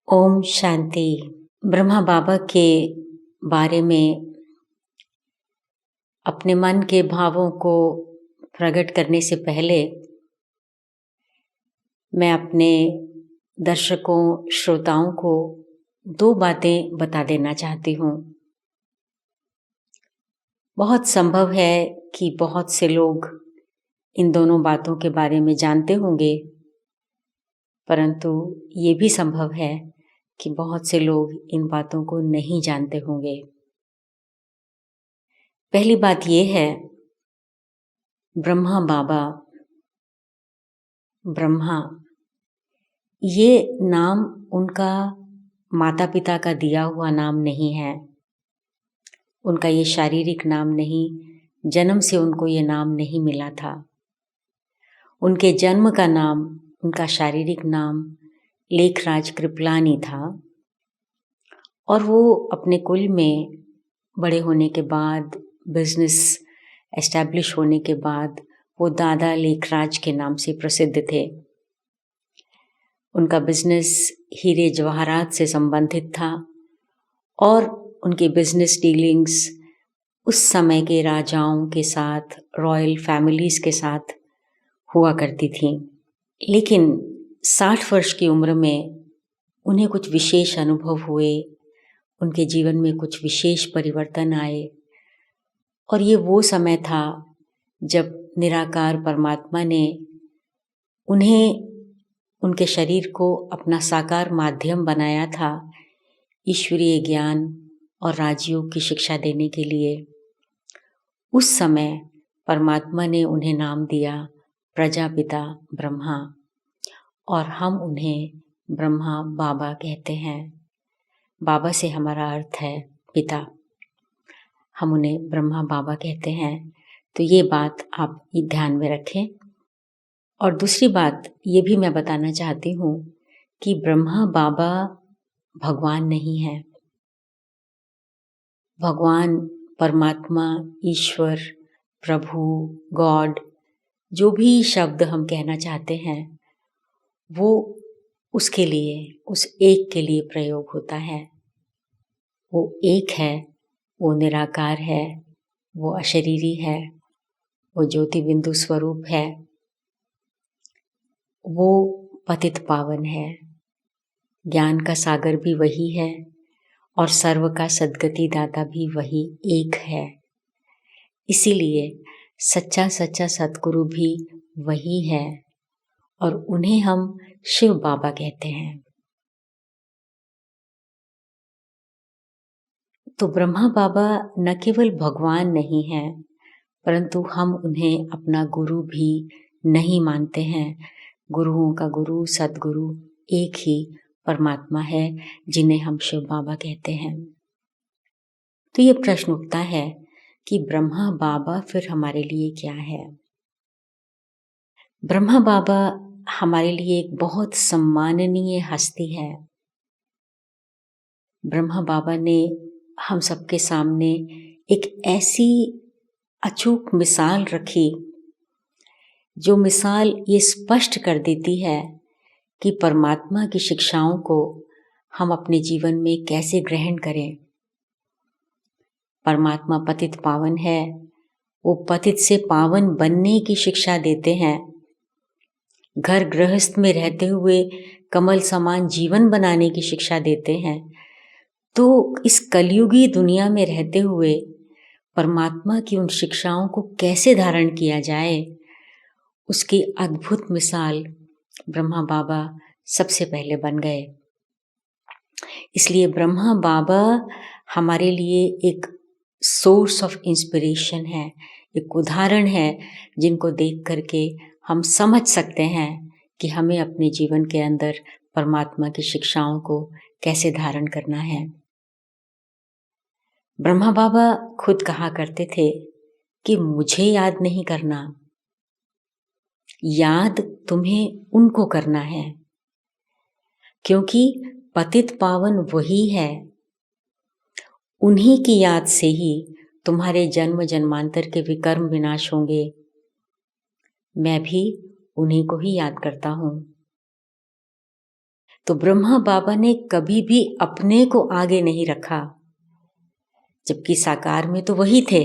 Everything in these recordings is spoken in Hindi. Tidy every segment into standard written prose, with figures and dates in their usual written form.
ओम शांति। ब्रह्मा बाबा के बारे में अपने मन के भावों को प्रकट करने से पहले मैं अपने दर्शकों श्रोताओं को दो बातें बता देना चाहती हूँ। बहुत संभव है कि बहुत से लोग इन दोनों बातों के बारे में जानते होंगे, परंतु ये भी संभव है कि बहुत से लोग इन बातों को नहीं जानते होंगे। पहली बात ये है, ब्रह्मा बाबा, ब्रह्मा, ये नाम उनका माता पिता का दिया हुआ नाम नहीं है। उनका ये शारीरिक नाम नहीं, जन्म से उनको ये नाम नहीं मिला था। उनके जन्म का नाम, उनका शारीरिक नाम लेखराज कृपलानी था और वो अपने कुल में बड़े होने के बाद, बिजनेस एस्टैब्लिश होने के बाद वो दादा लेखराज के नाम से प्रसिद्ध थे। उनका बिजनेस हीरे जवाहरात से संबंधित था और उनकी बिजनेस डीलिंग्स उस समय के राजाओं के साथ, रॉयल फैमिलीज के साथ हुआ करती थी। लेकिन 60 वर्ष की उम्र में उन्हें कुछ विशेष अनुभव हुए, उनके जीवन में कुछ विशेष परिवर्तन आए और ये वो समय था जब निराकार परमात्मा ने उन्हें, उनके शरीर को अपना साकार माध्यम बनाया था ईश्वरीय ज्ञान और राजयोग की शिक्षा देने के लिए। उस समय परमात्मा ने उन्हें नाम दिया प्रजापिता ब्रह्मा और हम उन्हें ब्रह्मा बाबा कहते हैं। बाबा से हमारा अर्थ है पिता, हम उन्हें ब्रह्मा बाबा कहते हैं। तो ये बात आप ध्यान में रखें। और दूसरी बात ये भी मैं बताना चाहती हूँ कि ब्रह्मा बाबा भगवान नहीं है। भगवान, परमात्मा, ईश्वर, प्रभु, गॉड, जो भी शब्द हम कहना चाहते हैं वो उसके लिए, उस एक के लिए प्रयोग होता है। वो एक है, वो निराकार है, वो अशरीरी है, वो ज्योति बिंदु स्वरूप है, वो पतित पावन है, ज्ञान का सागर भी वही है और सर्व का सद्गति दाता भी वही एक है। इसीलिए सच्चा सच्चा सतगुरु भी वही है और उन्हें हम शिव बाबा कहते हैं। तो ब्रह्मा बाबा न केवल भगवान नहीं है, परंतु हम उन्हें अपना गुरु भी नहीं मानते हैं। गुरुओं का गुरु, सद्गुरु एक ही परमात्मा है जिन्हें हम शिव बाबा कहते हैं। तो ये प्रश्न उठता है कि ब्रह्मा बाबा फिर हमारे लिए क्या है? ब्रह्मा बाबा हमारे लिए एक बहुत सम्माननीय हस्ती है। ब्रह्मा बाबा ने हम सबके सामने एक ऐसी अचूक मिसाल रखी, जो मिसाल ये स्पष्ट कर देती है कि परमात्मा की शिक्षाओं को हम अपने जीवन में कैसे ग्रहण करें। परमात्मा पतित पावन है, वो पतित से पावन बनने की शिक्षा देते हैं। घर गृहस्थ में रहते हुए कमल समान जीवन बनाने की शिक्षा देते हैं। तो इस कलयुगी दुनिया में रहते हुए परमात्मा की उन शिक्षाओं को कैसे धारण किया जाए, उसकी अद्भुत मिसाल ब्रह्मा बाबा सबसे पहले बन गए। इसलिए ब्रह्मा बाबा हमारे लिए एक सोर्स ऑफ इंस्पिरेशन है, एक उदाहरण है जिनको देख करके हम समझ सकते हैं कि हमें अपने जीवन के अंदर परमात्मा की शिक्षाओं को कैसे धारण करना है। ब्रह्मा बाबा खुद कहा करते थे कि मुझे याद नहीं करना, याद तुम्हें उनको करना है, क्योंकि पतित पावन वही है। उन्हीं की याद से ही तुम्हारे जन्म जन्मांतर के विकर्म विनाश होंगे। मैं भी उन्हीं को ही याद करता हूँ। तो ब्रह्मा बाबा ने कभी भी अपने को आगे नहीं रखा, जबकि साकार में तो वही थे,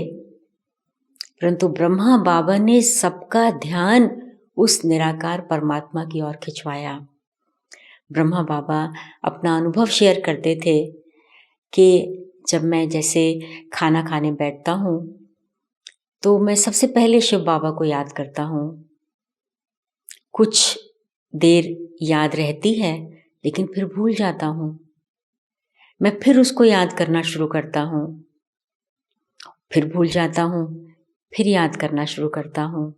परंतु ब्रह्मा बाबा ने सबका ध्यान उस निराकार परमात्मा की ओर खिंचवाया। ब्रह्मा बाबा अपना अनुभव शेयर करते थे कि जब मैं जैसे खाना खाने बैठता हूँ तो मैं सबसे पहले शिव बाबा को याद करता हूँ। कुछ देर याद रहती है लेकिन फिर भूल जाता हूँ। मैं फिर उसको याद करना शुरू करता हूँ, फिर भूल जाता हूँ, फिर याद करना शुरू करता हूँ।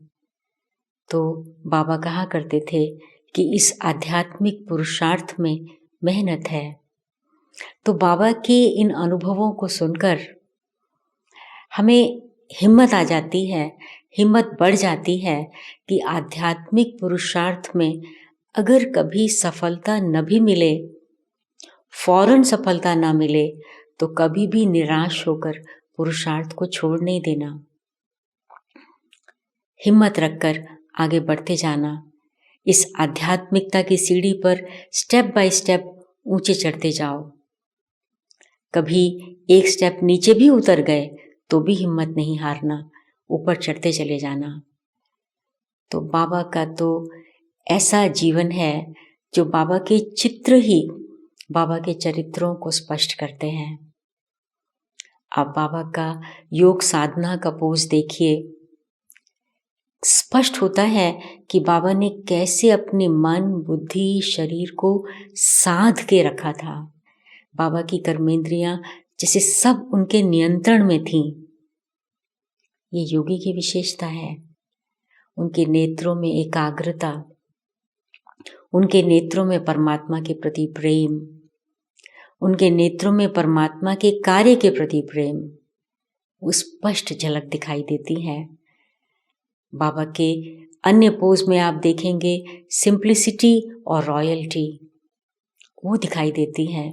तो बाबा कहा करते थे कि इस आध्यात्मिक पुरुषार्थ में मेहनत है। तो बाबा के इन अनुभवों को सुनकर हमें हिम्मत आ जाती है, हिम्मत बढ़ जाती है कि आध्यात्मिक पुरुषार्थ में अगर कभी सफलता न भी मिले, फौरन सफलता ना मिले, तो कभी भी निराश होकर पुरुषार्थ को छोड़ नहीं देना। हिम्मत रखकर आगे बढ़ते जाना। इस आध्यात्मिकता की सीढ़ी पर स्टेप बाय स्टेप ऊंचे चढ़ते जाओ। कभी एक स्टेप नीचे भी उतर गए तो भी हिम्मत नहीं हारना, ऊपर चढ़ते चले जाना। तो बाबा का तो ऐसा जीवन है जो बाबा के चित्र ही बाबा के चरित्रों को स्पष्ट करते हैं। आप बाबा का योग साधना का पोज देखिए, स्पष्ट होता है कि बाबा ने कैसे अपने मन, बुद्धि, शरीर को साध के रखा था। बाबा की कर्मेंद्रियां जैसे सब उनके नियंत्रण में थीं। ये योगी की विशेषता है। उनके नेत्रों में एकाग्रता, उनके नेत्रों में परमात्मा के प्रति प्रेम, उनके नेत्रों में परमात्मा के कार्य के प्रति प्रेम, वो स्पष्ट झलक दिखाई देती है। बाबा के अन्य पोज में आप देखेंगे सिंप्लिसिटी और रॉयल्टी, वो दिखाई देती है।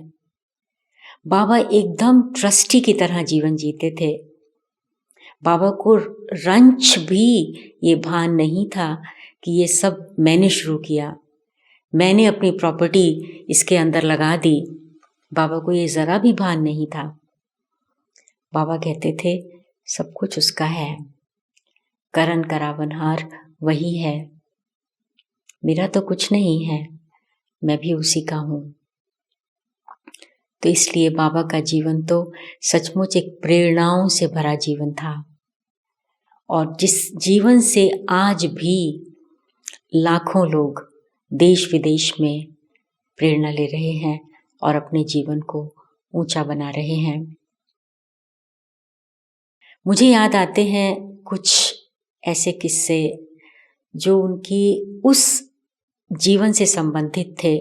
बाबा एकदम ट्रस्टी की तरह जीवन जीते थे। बाबा को रंच भी ये भान नहीं था कि ये सब मैंने शुरू किया, मैंने अपनी प्रॉपर्टी इसके अंदर लगा दी। बाबा को ये ज़रा भी भान नहीं था। बाबा कहते थे सब कुछ उसका है, करन करावनहार वही है, मेरा तो कुछ नहीं है, मैं भी उसी का हूँ। तो इसलिए बाबा का जीवन तो सचमुच एक प्रेरणाओं से भरा जीवन था, और जिस जीवन से आज भी लाखों लोग देश विदेश में प्रेरणा ले रहे हैं और अपने जीवन को ऊंचा बना रहे हैं। मुझे याद आते हैं कुछ ऐसे किस्से जो उनकी उस जीवन से संबंधित थे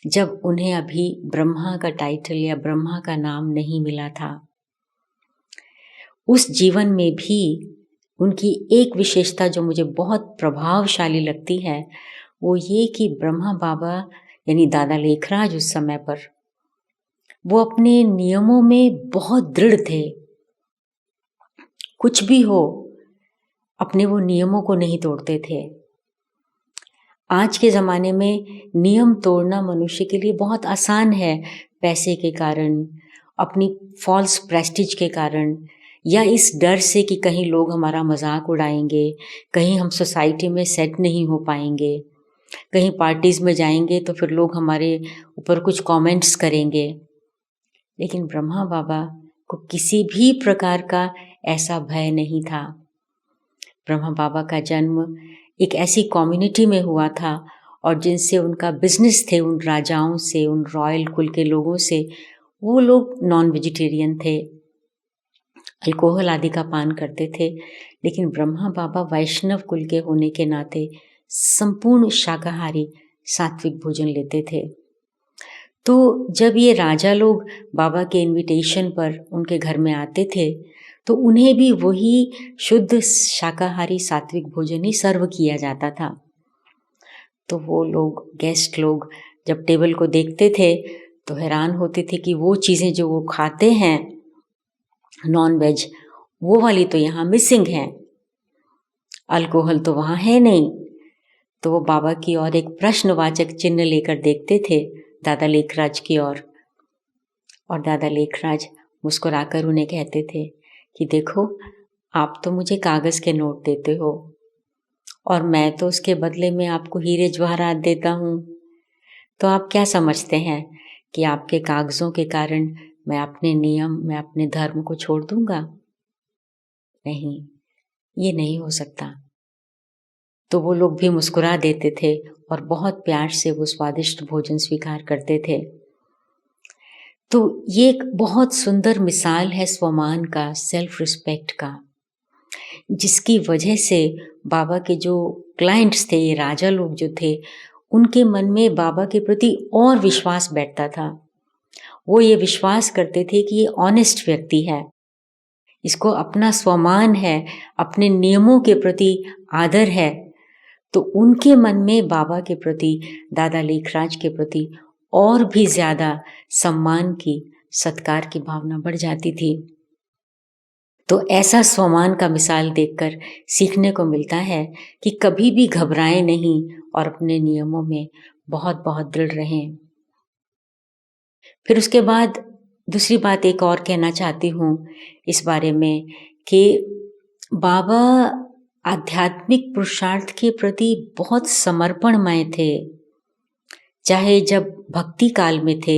जब उन्हें अभी ब्रह्मा का टाइटल या ब्रह्मा का नाम नहीं मिला था। उस जीवन में भी उनकी एक विशेषता जो मुझे बहुत प्रभावशाली लगती है वो ये कि ब्रह्मा बाबा यानी दादा लेखराज उस समय पर वो अपने नियमों में बहुत दृढ़ थे। कुछ भी हो, अपने वो नियमों को नहीं तोड़ते थे। आज के ज़माने में नियम तोड़ना मनुष्य के लिए बहुत आसान है, पैसे के कारण, अपनी फॉल्स प्रेस्टीज के कारण, या इस डर से कि कहीं लोग हमारा मजाक उड़ाएंगे, कहीं हम सोसाइटी में सेट नहीं हो पाएंगे, कहीं पार्टीज़ में जाएंगे तो फिर लोग हमारे ऊपर कुछ कमेंट्स करेंगे। लेकिन ब्रह्मा बाबा को किसी भी प्रकार का ऐसा भय नहीं था। ब्रह्मा बाबा का जन्म एक ऐसी कम्युनिटी में हुआ था और जिनसे उनका बिजनेस थे, उन राजाओं से, उन रॉयल कुल के लोगों से, वो लोग नॉन वेजिटेरियन थे, अल्कोहल आदि का पान करते थे। लेकिन ब्रह्मा बाबा वैष्णव कुल के होने के नाते संपूर्ण शाकाहारी सात्विक भोजन लेते थे। तो जब ये राजा लोग बाबा के इनविटेशन पर उनके घर में आते थे तो उन्हें भी वही शुद्ध शाकाहारी सात्विक भोजन ही सर्व किया जाता था। तो वो लोग, गेस्ट लोग जब टेबल को देखते थे तो हैरान होते थे कि वो चीज़ें जो वो खाते हैं नॉन वेज, वो वाली तो यहाँ मिसिंग है, अल्कोहल तो वहाँ है नहीं। तो वो बाबा की ओर एक प्रश्नवाचक चिन्ह लेकर देखते थे दादा लेखराज की ओर। और दादा लेखराज मुस्कुराकर उन्हें कहते थे कि देखो, आप तो मुझे कागज़ के नोट देते हो और मैं तो उसके बदले में आपको हीरे जवाहरात देता हूँ। तो आप क्या समझते हैं कि आपके कागज़ों के कारण मैं अपने नियम, मैं अपने धर्म को छोड़ दूँगा? नहीं, ये नहीं हो सकता। तो वो लोग भी मुस्कुरा देते थे और बहुत प्यार से वो स्वादिष्ट भोजन स्वीकार करते थे। तो ये एक बहुत सुंदर मिसाल है स्वमान का, सेल्फ रिस्पेक्ट का, जिसकी वजह से बाबा के जो क्लाइंट्स थे, ये राजा लोग जो थे, उनके मन में बाबा के प्रति और विश्वास बैठता था। वो ये विश्वास करते थे कि ये ऑनेस्ट व्यक्ति है, इसको अपना स्वमान है, अपने नियमों के प्रति आदर है। तो उनके मन में बाबा के प्रति, दादा लेखराज के प्रति और भी ज़्यादा सम्मान की, सत्कार की भावना बढ़ जाती थी। तो ऐसा स्वमान का मिसाल देखकर सीखने को मिलता है कि कभी भी घबराएं नहीं और अपने नियमों में बहुत बहुत दृढ़ रहें। फिर उसके बाद दूसरी बात एक और कहना चाहती हूँ इस बारे में कि बाबा आध्यात्मिक पुरुषार्थ के प्रति बहुत समर्पणमय थे। चाहे जब भक्ति काल में थे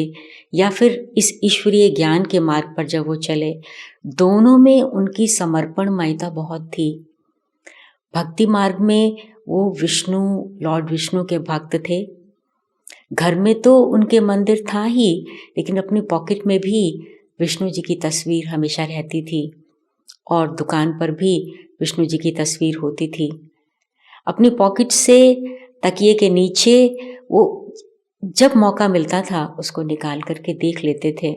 या फिर इस ईश्वरीय ज्ञान के मार्ग पर जब वो चले, दोनों में उनकी समर्पणमयता बहुत थी। भक्ति मार्ग में वो विष्णु, लॉर्ड विष्णु के भक्त थे। घर में तो उनके मंदिर था ही, लेकिन अपनी पॉकेट में भी विष्णु जी की तस्वीर हमेशा रहती थी और दुकान पर भी विष्णु जी की तस्वीर होती थी। अपनी पॉकेट से तकिए के नीचे वो जब मौका मिलता था उसको निकाल करके देख लेते थे।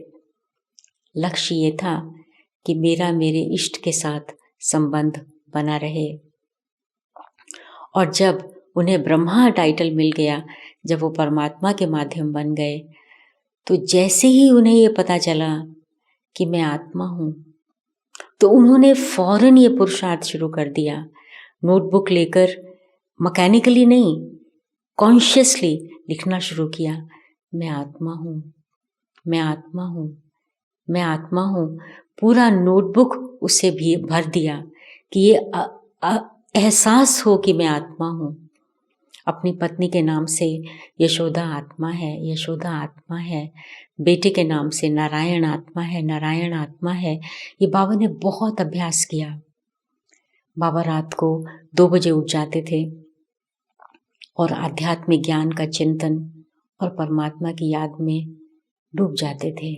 लक्ष्य ये था कि मेरा मेरे इष्ट के साथ संबंध बना रहे। और जब उन्हें ब्रह्मा टाइटल मिल गया, जब वो परमात्मा के माध्यम बन गए, तो जैसे ही उन्हें ये पता चला कि मैं आत्मा हूँ, तो उन्होंने फौरन ये पुरुषार्थ शुरू कर दिया। नोटबुक लेकर मैकेनिकली नहीं, कॉन्शियसली लिखना शुरू किया, मैं आत्मा हूँ, मैं आत्मा हूँ, मैं आत्मा हूँ। पूरा नोटबुक उससे भी भर दिया कि ये एहसास हो कि मैं आत्मा हूँ। अपनी पत्नी के नाम से यशोदा आत्मा है, यशोदा आत्मा है। बेटे के नाम से नारायण आत्मा है, नारायण आत्मा है। ये बाबा ने बहुत अभ्यास किया। बाबा रात को 2 बजे उठ जाते थे और आध्यात्मिक ज्ञान का चिंतन और परमात्मा की याद में डूब जाते थे।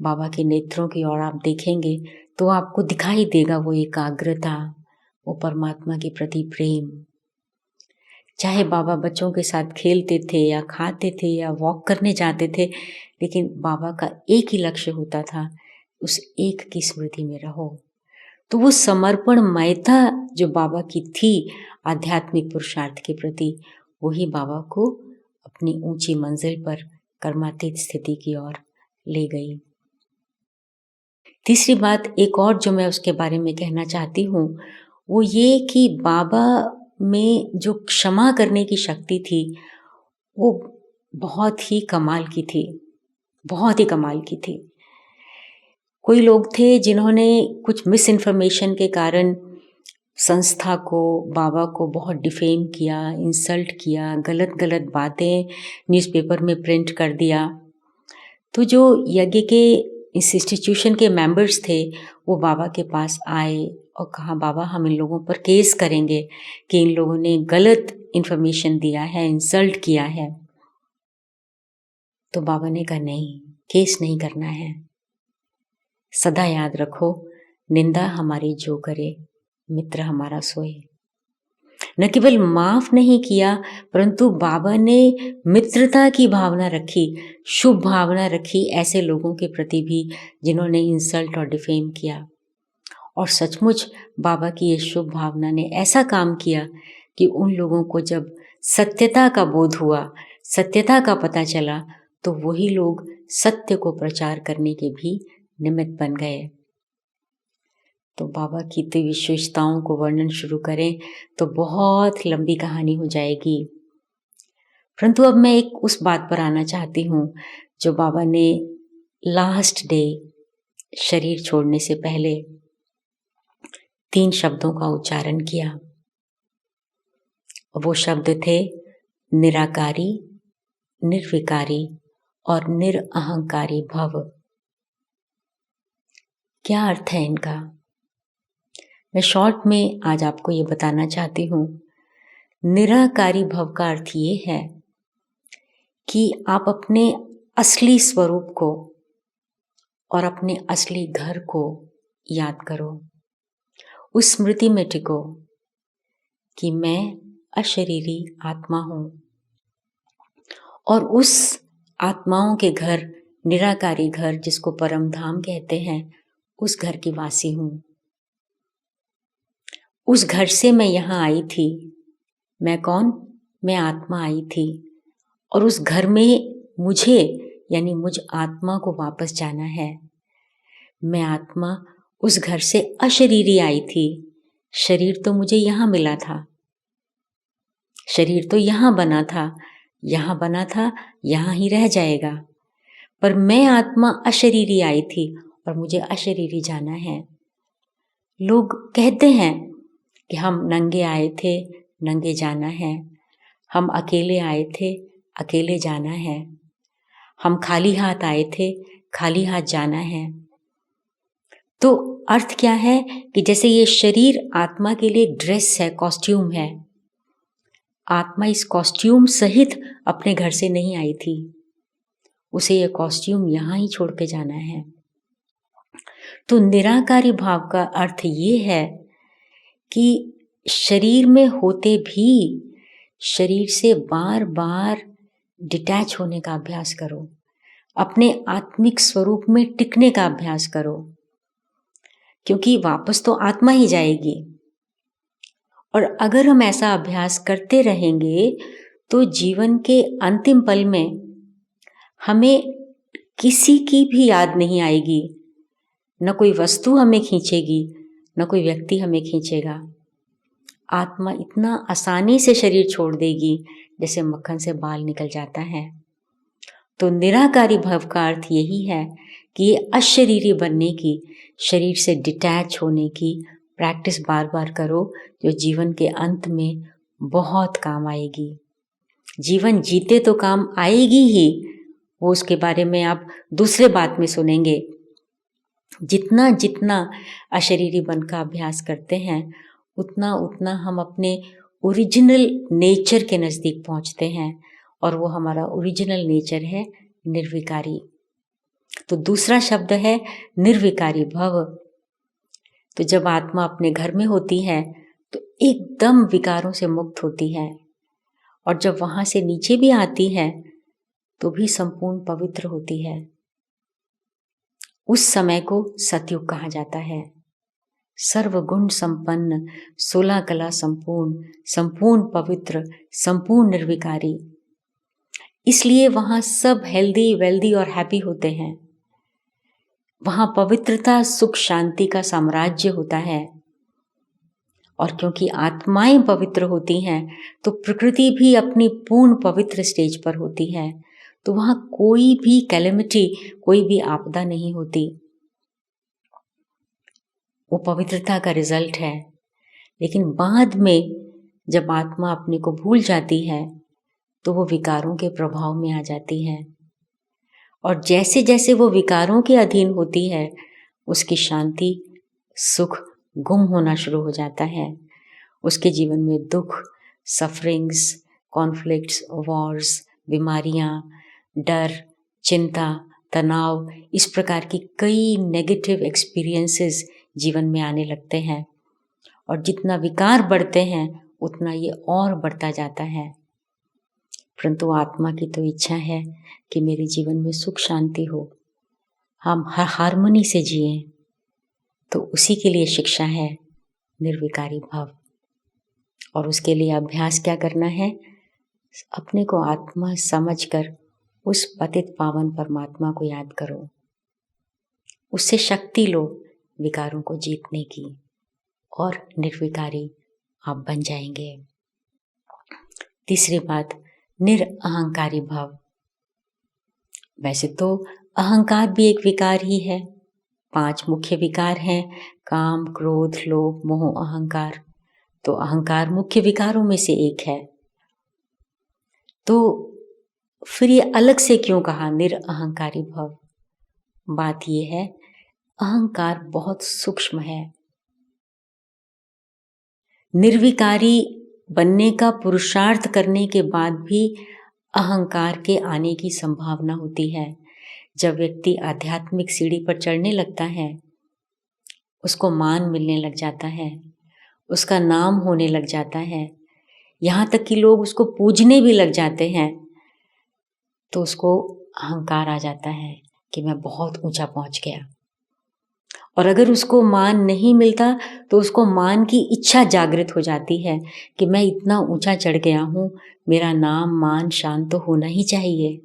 बाबा के नेत्रों की ओर आप देखेंगे तो आपको दिखाई देगा वो एकाग्रता, वो परमात्मा के प्रति प्रेम। चाहे बाबा बच्चों के साथ खेलते थे या खाते थे या वॉक करने जाते थे, लेकिन बाबा का एक ही लक्ष्य होता था, उस एक की स्मृति में रहो। तो वो समर्पणमयता जो बाबा की थी आध्यात्मिक पुरुषार्थ के प्रति, वही बाबा को अपनी ऊंची मंजिल पर कर्मातीत स्थिति की ओर ले गई। तीसरी बात एक और जो मैं उसके बारे में कहना चाहती हूँ, वो ये कि बाबा में जो क्षमा करने की शक्ति थी, वो बहुत ही कमाल की थी, बहुत ही कमाल की थी। कोई लोग थे जिन्होंने कुछ मिस इन्फॉर्मेशन के कारण संस्था को, बाबा को बहुत डिफेम किया, इंसल्ट किया, गलत गलत बातें न्यूज़पेपर में प्रिंट कर दिया। तो जो यज्ञ के इस इंस्टीट्यूशन के मेंबर्स थे, वो बाबा के पास आए और कहा, बाबा हम इन लोगों पर केस करेंगे कि इन लोगों ने गलत इन्फॉर्मेशन दिया है, इंसल्ट किया है। तो बाबा ने कहा नहीं, केस नहीं करना है। सदा याद रखो, निंदा हमारी जो करे, मित्र हमारा सोए। न केवल माफ नहीं किया, परंतु बाबा ने मित्रता की भावना रखी, शुभ भावना रखी ऐसे लोगों के प्रति भी जिन्होंने इंसल्ट और डिफेम किया। और सचमुच बाबा की ये शुभ भावना ने ऐसा काम किया कि उन लोगों को जब सत्यता का बोध हुआ, सत्यता का पता चला, तो वही लोग सत्य को प्रचार करने के भी निमित्त बन गए। तो बाबा की तो विशेषताओं को वर्णन शुरू करें तो बहुत लंबी कहानी हो जाएगी। परंतु अब मैं एक उस बात पर आना चाहती हूँ जो बाबा ने लास्ट डे शरीर छोड़ने से पहले 3 शब्दों का उच्चारण किया। वो शब्द थे निराकारी, निर्विकारी और निरअहंकारी भव। क्या अर्थ है इनका? मैं शॉर्ट में आज आपको ये बताना चाहती हूँ। निराकारी भव का अर्थ ये है कि आप अपने असली स्वरूप को और अपने असली घर को याद करो। उस स्मृति में टिको कि मैं अशरीरी आत्मा हूँ और उस आत्माओं के घर, निराकारी घर जिसको परम धाम कहते हैं, उस घर की वासी हूँ। उस घर से मैं यहाँ आई थी। मैं कौन? मैं आत्मा आई थी और उस घर में मुझे यानी मुझ आत्मा को वापस जाना है। मैं आत्मा उस घर से अशरीरी आई थी। शरीर तो मुझे यहाँ मिला था, शरीर तो यहाँ बना था, यहाँ ही रह जाएगा, पर मैं आत्मा अशरीरी आई थी और मुझे अशरीरी जाना है। लोग कहते हैं कि हम नंगे आए थे, नंगे जाना है। हम अकेले आए थे, अकेले जाना है। हम खाली हाथ आए थे, खाली हाथ जाना है। तो अर्थ क्या है कि जैसे ये शरीर आत्मा के लिए ड्रेस है, कॉस्ट्यूम है। आत्मा इस कॉस्ट्यूम सहित अपने घर से नहीं आई थी। उसे ये कॉस्ट्यूम यहाँ ही छोड़ के जाना है। तो निराकारी भाव का अर्थ ये है कि शरीर में होते भी शरीर से बार बार डिटैच होने का अभ्यास करो। अपने आत्मिक स्वरूप में टिकने का अभ्यास करो, क्योंकि वापस तो आत्मा ही जाएगी। और अगर हम ऐसा अभ्यास करते रहेंगे तो जीवन के अंतिम पल में हमें किसी की भी याद नहीं आएगी। न कोई वस्तु हमें खींचेगी, न कोई व्यक्ति हमें खींचेगा। आत्मा इतना आसानी से शरीर छोड़ देगी जैसे मक्खन से बाल निकल जाता है। तो निराकारी भव का अर्थ यही है कि ये अशरीरी बनने की, शरीर से डिटैच होने की प्रैक्टिस बार बार करो, जो जीवन के अंत में बहुत काम आएगी। जीवन जीते तो काम आएगी ही, वो उसके बारे में आप दूसरे बात में सुनेंगे। जितना जितना अशरीरी बन का अभ्यास करते हैं, उतना उतना हम अपने ओरिजिनल नेचर के नज़दीक पहुंचते हैं, और वो हमारा ओरिजिनल नेचर है निर्विकारी। तो दूसरा शब्द है निर्विकारी भव। तो जब आत्मा अपने घर में होती है तो एकदम विकारों से मुक्त होती है, और जब वहां से नीचे भी आती है तो भी संपूर्ण पवित्र होती है। उस समय को सतयुग कहा जाता है। सर्वगुण संपन्न, 16 कला संपूर्ण, संपूर्ण पवित्र, संपूर्ण निर्विकारी। इसलिए वहां सब हेल्दी, वेल्दी और हैप्पी होते हैं। वहां पवित्रता, सुख, शांति का साम्राज्य होता है। और क्योंकि आत्माएं पवित्र होती हैं तो प्रकृति भी अपनी पूर्ण पवित्र स्टेज पर होती है। तो वहां कोई भी कैलेमिटी, कोई भी आपदा नहीं होती। वो पवित्रता का रिजल्ट है। लेकिन बाद में जब आत्मा अपने को भूल जाती है तो वो विकारों के प्रभाव में आ जाती है, और जैसे जैसे वो विकारों के अधीन होती है उसकी शांति, सुख गुम होना शुरू हो जाता है। उसके जीवन में दुख, सफरिंग्स, कॉन्फ्लिक्ट्स, वॉर्स, बीमारियां, डर, चिंता, तनाव, इस प्रकार की कई नेगेटिव एक्सपीरियंसेस जीवन में आने लगते हैं। और जितना विकार बढ़ते हैं उतना ये और बढ़ता जाता है। परंतु आत्मा की तो इच्छा है कि मेरे जीवन में सुख शांति हो, हम हर हार्मनी से जिएं। तो उसी के लिए शिक्षा है निर्विकारी भाव। और उसके लिए अभ्यास क्या करना है? अपने को आत्मा समझकर उस पतित पावन परमात्मा को याद करो, उससे शक्ति लो विकारों को जीतने की, और निर्विकारी आप बन जाएंगे। तीसरी बात, निरअहंकारी भव। वैसे तो अहंकार भी एक विकार ही है। 5 मुख्य विकार हैं, काम, क्रोध, लोभ, मोह, अहंकार। तो अहंकार मुख्य विकारों में से एक है। तो फिर ये अलग से क्यों कहा निरअहंकारी भव? बात ये है, अहंकार बहुत सूक्ष्म है। निर्विकारी बनने का पुरुषार्थ करने के बाद भी अहंकार के आने की संभावना होती है। जब व्यक्ति आध्यात्मिक सीढ़ी पर चढ़ने लगता है, उसको मान मिलने लग जाता है, उसका नाम होने लग जाता है, यहाँ तक कि लोग उसको पूजने भी लग जाते हैं, तो उसको अहंकार आ जाता है कि मैं बहुत ऊंचा पहुंच गया। और अगर उसको मान नहीं मिलता तो उसको मान की इच्छा जागृत हो जाती है कि मैं इतना ऊंचा चढ़ गया हूँ, मेरा नाम मान शान तो होना ही चाहिए।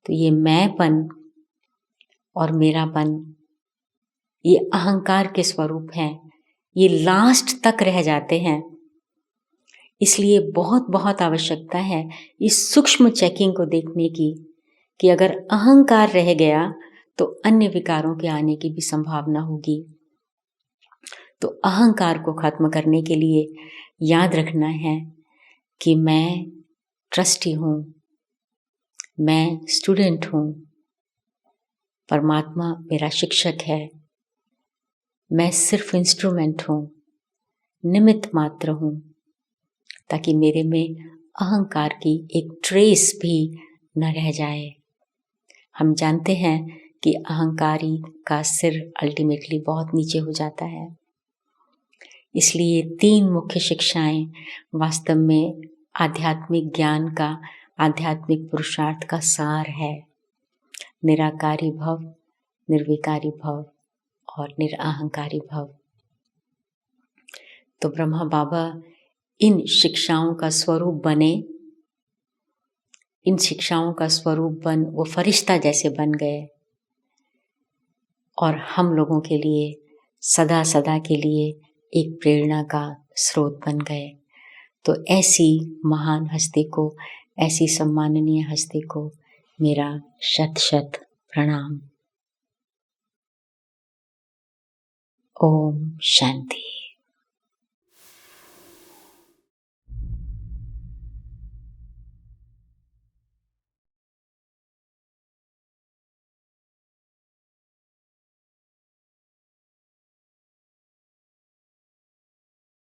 तो ये मैंपन और मेरापन, ये अहंकार के स्वरूप हैं, ये लास्ट तक रह जाते हैं। इसलिए बहुत बहुत आवश्यकता है इस सूक्ष्म चेकिंग को देखने की कि अगर अहंकार रह गया तो अन्य विकारों के आने की भी संभावना होगी। तो अहंकार को खत्म करने के लिए याद रखना है कि मैं ट्रस्टी हूँ, मैं स्टूडेंट हूँ, परमात्मा मेरा शिक्षक है, मैं सिर्फ इंस्ट्रूमेंट हूँ, निमित्त मात्र हूँ, ताकि मेरे में अहंकार की एक ट्रेस भी न रह जाए। हम जानते हैं कि अहंकारी का सिर अल्टीमेटली बहुत नीचे हो जाता है। इसलिए 3 मुख्य शिक्षाएं वास्तव में आध्यात्मिक ज्ञान का, आध्यात्मिक पुरुषार्थ का सार है। निराकारी भव, निर्विकारी भव और निरअहंकारी भव। तो ब्रह्मा बाबा इन शिक्षाओं का स्वरूप बने, इन शिक्षाओं का स्वरूप बन वो फरिश्ता जैसे बन गए और हम लोगों के लिए सदा सदा के लिए एक प्रेरणा का स्रोत बन गए। तो ऐसी महान हस्ती को, ऐसी सम्माननीय हस्ती को मेरा शत शत प्रणाम। ओम शांति।